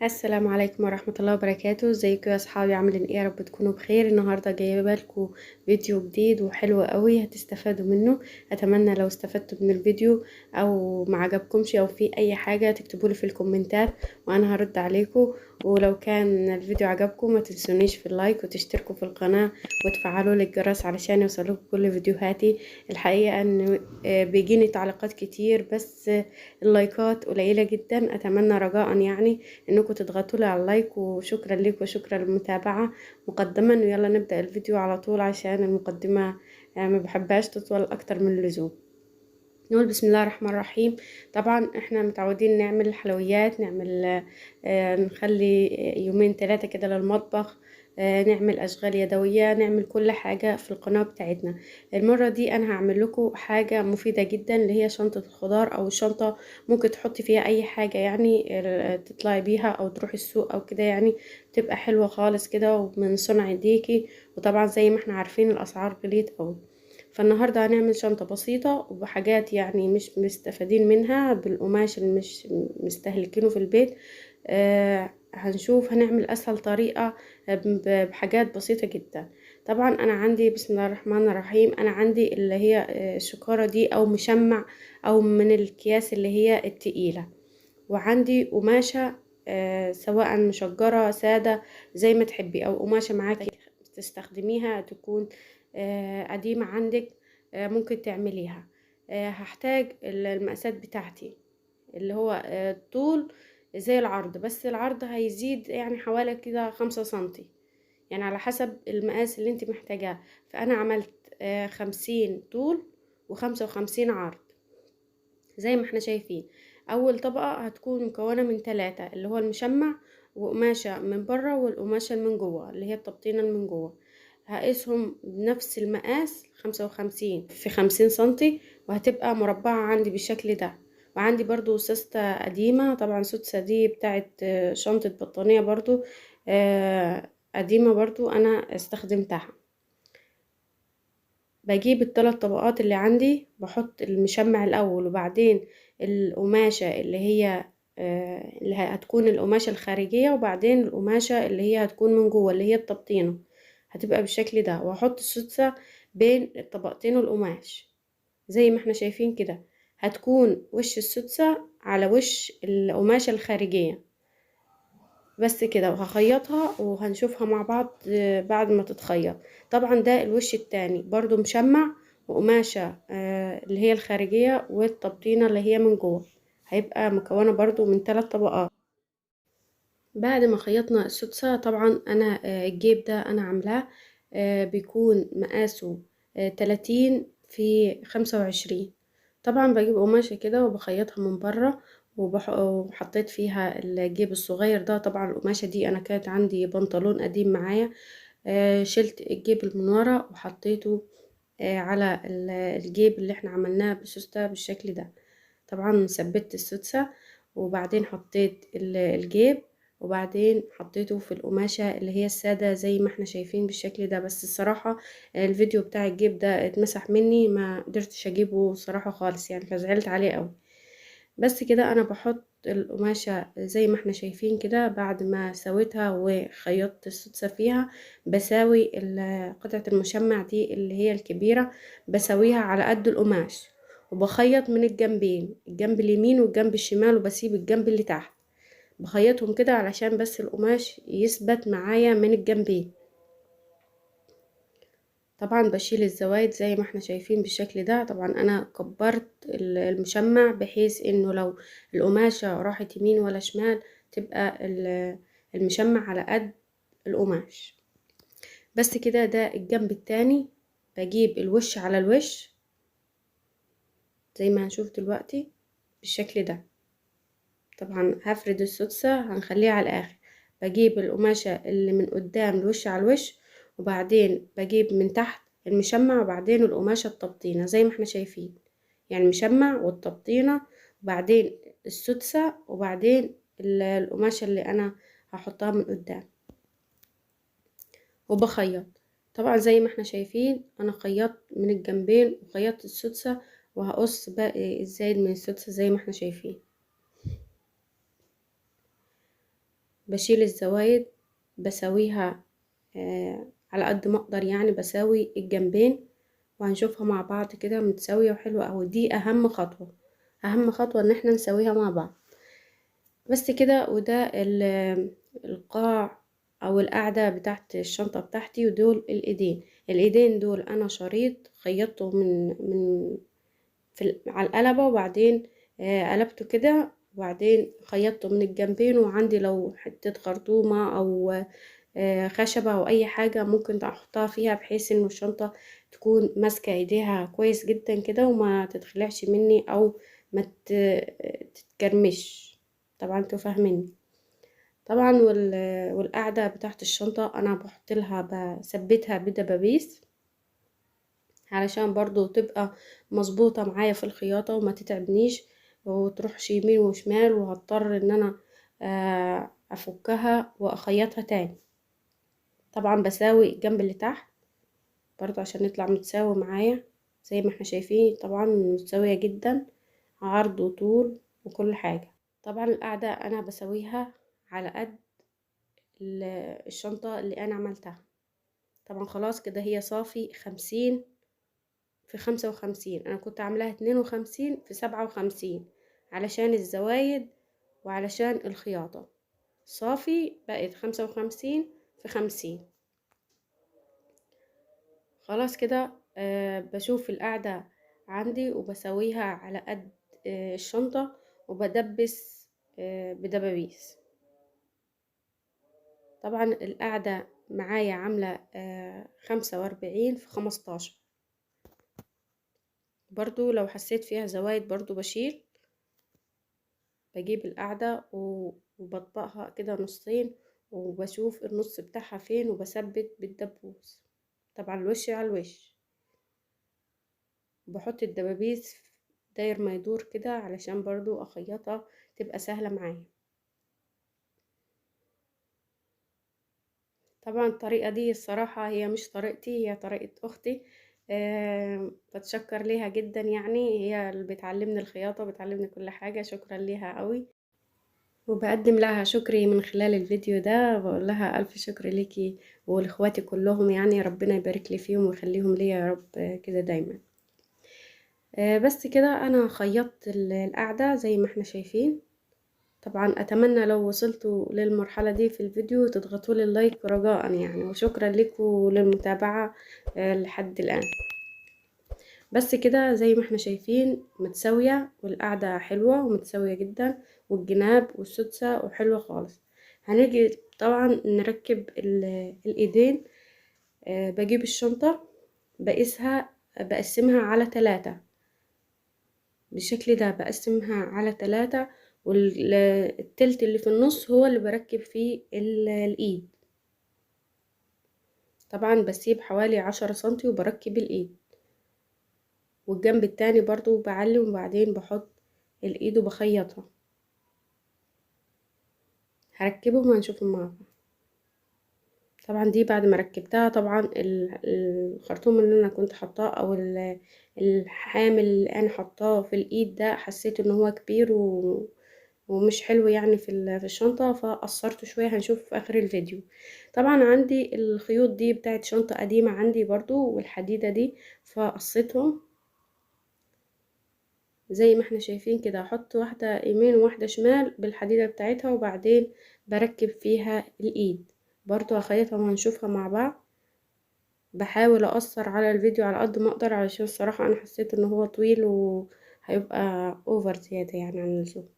السلام عليكم ورحمة الله وبركاته. ازيكم يا اصحابي؟ عاملين ايه؟ يا رب تكونوا بخير. النهارده جايبه لكم فيديو جديد وحلو قوي هتستفادوا منه. اتمنى لو استفدتوا من الفيديو او ما عجبكمش او في اي حاجه تكتبوا لي في الكومنتات وانا هرد عليكم. ولو كان الفيديو عجبكم ما تنسونيش في اللايك وتشتركوا في القناه وتفعلوا لي الجرس علشان يوصلكم كل فيديوهاتي. الحقيقه ان بيجيني تعليقات كتير بس اللايكات قليله جدا. اتمنى رجاء يعني انكم تضغطوا لي على اللايك، وشكرا لكم وشكرا للمتابعة مقدما. ويلا نبدأ الفيديو على طول عشان المقدمة يعني ما بحبهاش تطول اكتر من اللزوم. نقول بسم الله الرحمن الرحيم. طبعا احنا متعودين نعمل حلويات، نعمل نخلي يومين ثلاثة كده للمطبخ، نعمل اشغال يدوية، نعمل كل حاجة في القناة بتاعتنا. المرة دي انا هعمل لكم حاجة مفيدة جدا اللي هي شنطة الخضار او شنطة ممكن تحطي فيها اي حاجة يعني تطلعي بيها او تروحي السوق او كده يعني. تبقى حلوة خالص كده ومن صنع ايديكي. وطبعا زي ما احنا عارفين الاسعار غليت اوي. فالنهاردة هنعمل شنطة بسيطة وبحاجات يعني مش مستفادين منها، بالقماش اللي مش مستهلكينه في البيت. هنشوف هنعمل أسهل طريقة بحاجات بسيطة جدا. طبعا أنا عندي بسم الله الرحمن الرحيم، أنا عندي اللي هي الشكارة دي أو مشمع أو من الأكياس اللي هي التقيلة. وعندي قماشة سواء مشجرة سادة زي ما تحبي، أو قماشة معاكي تستخدميها تكون قديمة عندك، ممكن تعمليها. هحتاج المقاسات بتاعتي اللي هو الطول زي العرض، بس العرض هيزيد يعني حوالي كده 5 سنتي، يعني على حسب المقاس اللي انت محتاجاه. فأنا عملت 50 طول و55 عرض زي ما احنا شايفين. اول طبقة هتكون مكونة من 3 اللي هو المشمع وقماشة من بره والقماشة من جوه اللي هي التبطينة من جوه. هقيسهم بنفس المقاس 55 في 50 سنتي، وهتبقى مربعة عندي بالشكل ده. وعندي برضو سوستة قديمة، طبعا سوستة دي بتاعت شنطة بطانية برضو قديمة برضو انا استخدمتها. بجيب ال3 طبقات اللي عندي، بحط المشمع الاول وبعدين القماشة اللي هي اللي هتكون القماشة الخارجية، وبعدين القماشة اللي هي هتكون من جوه اللي هي التبطينة. هتبقى بالشكل ده، واحط السدسة بين الطبقتين القماش زي ما احنا شايفين كده. هتكون وش السدسة على وش القماشة الخارجية بس كده، وهخيطها وهنشوفها مع بعض بعد ما تتخيط. طبعا ده الوش التاني برضو مشمع وقماشة اللي هي الخارجية والتبطينة اللي هي من جوه. هيبقى مكونة برضو من 3 طبقات. بعد ما خيطنا السدسة طبعا انا الجيب ده انا عاملاه بيكون مقاسه 30 في 25. طبعا بجيب قماشة كده وبخيطها من بره وحطيت فيها الجيب الصغير ده. طبعا القماشة دي انا كانت عندي بنطلون قديم معايا، شلت الجيب من ورا وحطيته على الجيب اللي احنا عملناه بالسوستة بالشكل ده. طبعا ثبت السدسة وبعدين حطيت الجيب، وبعدين حطيته في القماشة اللي هي السادة زي ما احنا شايفين بالشكل ده. بس الصراحة الفيديو بتاع الجيب ده اتمسح مني، ما قدرتش اجيبه صراحة خالص يعني، فزعلت عليه قوي. بس كده انا بحط القماشة زي ما احنا شايفين كده. بعد ما سويتها وخيطت السدسة فيها بساوي قطعة المشمع دي اللي هي الكبيرة، بسويها على قد القماش وبخيط من الجنبين، الجنب اليمين والجنب الشمال، وبسيب الجنب اللي تحت بخيطهم كده علشان بس القماش يثبت معايا من الجنبين. طبعا بشيل الزوايد زي ما احنا شايفين بالشكل ده. طبعا انا كبرت المشمع بحيث انه لو القماشة راحت يمين ولا شمال تبقى المشمع على قد القماش. بس كده ده الجنب التاني. بجيب الوش على الوش زي ما هنشوف دلوقتي بالشكل ده. طبعا هفرد السدسة هنخليها على الاخر. بجيب القماشة اللي من قدام الوش على الوش، وبعدين بجيب من تحت المشمع، وبعدين القماشة التبطينة زي ما احنا شايفين، يعني المشمع والتبطينة وبعدين السدسة وبعدين القماشة اللي انا هحطها من قدام وبخيط. طبعا زي ما احنا شايفين انا خيطت من الجنبين وخيطت السدسة، وهقص باقي الزايد من السدسة زي ما احنا شايفين. بشيل الزوايد، بسويها على قد ما اقدر يعني، بساوي الجنبين وهنشوفها مع بعض كده متساوية وحلوة اوي. دي اهم خطوة، اهم خطوة ان احنا نسويها مع بعض. بس كده. وده القاع او القاعدة بتاعت الشنطة بتاعتي. ودول الايدين، الايدين دول انا شريط خيطته من على القلبة، وبعدين قلبته كده، وبعدين خيطته من الجنبين. وعندي لو حتة خرطومة او خشبة او اي حاجة ممكن احطها فيها، بحيث ان الشنطة تكون ماسكة ايديها كويس جدا كده وما تتخلعش مني او ما تتكرمش. طبعا انتوا فاهميني. طبعا والقاعدة بتاعت الشنطة انا بحط لها، بثبتها بدبابيس علشان برضو تبقى مظبوطة معايا في الخياطة وما تتعبنيش وتروحش يمين وشمال، وهضطر ان انا افكها واخيطها تاني. طبعا بساوي الجنب اللي تحت برضو عشان يطلع متساوي معايا زي ما احنا شايفين. طبعا متساوية جدا، عرض وطول وكل حاجة. طبعا القاعدة انا بسويها على قد الشنطة اللي انا عملتها. طبعا خلاص كده هي صافي 50 في 55. انا كنت عاملاها 52 في 57 علشان الزوايد وعلشان الخياطة. صافي بقت 55 في 50. خلاص كده. بشوف القاعدة عندي وبسويها على قد الشنطة، وبدبس بدبابيس. طبعا القاعدة معايا عاملة 45 في 15. برضو لو حسيت فيها زوايد برضو بشيل، بجيب القاعدة وبطبقها كده نصين، وبشوف النص بتاعها فين وبثبت بالدبوس. طبعا الوش على الوش، بحط الدبابيس داير ما يدور كده علشان برضو اخيطها تبقى سهلة معايا. طبعا الطريقة دي الصراحة هي مش طريقتي، هي طريقة اختي. بتشكر ليها جدا يعني، هي اللي بتعلمني الخياطة وبتعلمني كل حاجة. شكرا ليها قوي، وبقدم لها شكري من خلال الفيديو ده. بقول لها الف شكر ليكي ولاخواتي كلهم، يعني ربنا يبارك لي فيهم ويخليهم لي يا رب كده دايما. بس كده انا خيطت القاعدة زي ما احنا شايفين. طبعا اتمنى لو وصلتوا للمرحلة دي في الفيديو تضغطوا لي اللايك رجاء يعني، وشكرا لكم للمتابعة لحد الان. بس كده زي ما احنا شايفين متساوية، والقاعدة حلوة ومتساوية جدا، والجناب والسدسة وحلوة خالص. هنيجي طبعا نركب الايدين. بجيب الشنطة بقيسها، بقسمها على 3 بالشكل ده، بقسمها على 3، والتلت اللي في النص هو اللي بركب فيه الايد. طبعا بسيب حوالي 10 سنتي وبركب الايد، والجنب التاني برضو بعلم، وبعدين بحط الايد وبخيطها. هركبهم وهنشوفهم مع بعض. طبعا دي بعد ما ركبتها، طبعا الخرطوم اللي انا كنت حطاه او الحامل اللي انا حطاه في الايد ده، حسيت ان هو كبير ومش حلو يعني في الشنطة، فقصرته شوية. هنشوف في اخر الفيديو. طبعا عندي الخيوط دي بتاعت شنطة قديمة عندي برضو، والحديدة دي فقصيتهم زي ما احنا شايفين كده. احط واحدة يمين وواحدة شمال بالحديدة بتاعتها، وبعدين بركب فيها الايد. برضو هخيطها وهنشوفها مع بعض. بحاول اقصر على الفيديو على قد ما اقدر، علشان الصراحة انا حسيت ان هو طويل وهيبقى اوفر زيادة يعني عن اللزوم.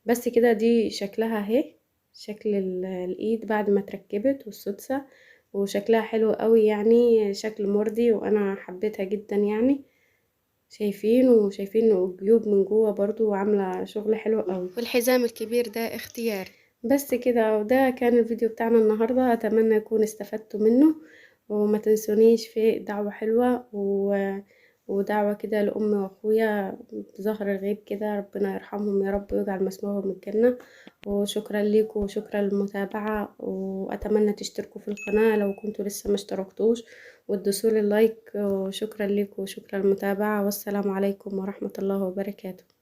بس كده دي شكلها اهي، شكل الايد بعد ما اتركبت والسدسة، وشكلها حلو قوي يعني، شكل مرضي وانا حبيتها جدا يعني. شايفين الجيوب من جوه برضو عاملة شغل حلو قوي، والحزام الكبير ده اختياري. بس كده، وده كان الفيديو بتاعنا النهاردة. اتمنى يكون استفدتوا منه، وما تنسونيش في دعوة حلوة ودعوة كده لأمي وأخويا ظهر الغيب كده، ربنا يرحمهم يا رب ويجعل مسواهم من الجنة. وشكرا ليكم وشكرا للمتابعة، وأتمنى تشتركوا في القناة لو كنتوا لسه ما اشتركتوش، وتدوسوا لي اللايك. وشكرا ليكم وشكرا للمتابعة، والسلام عليكم ورحمة الله وبركاته.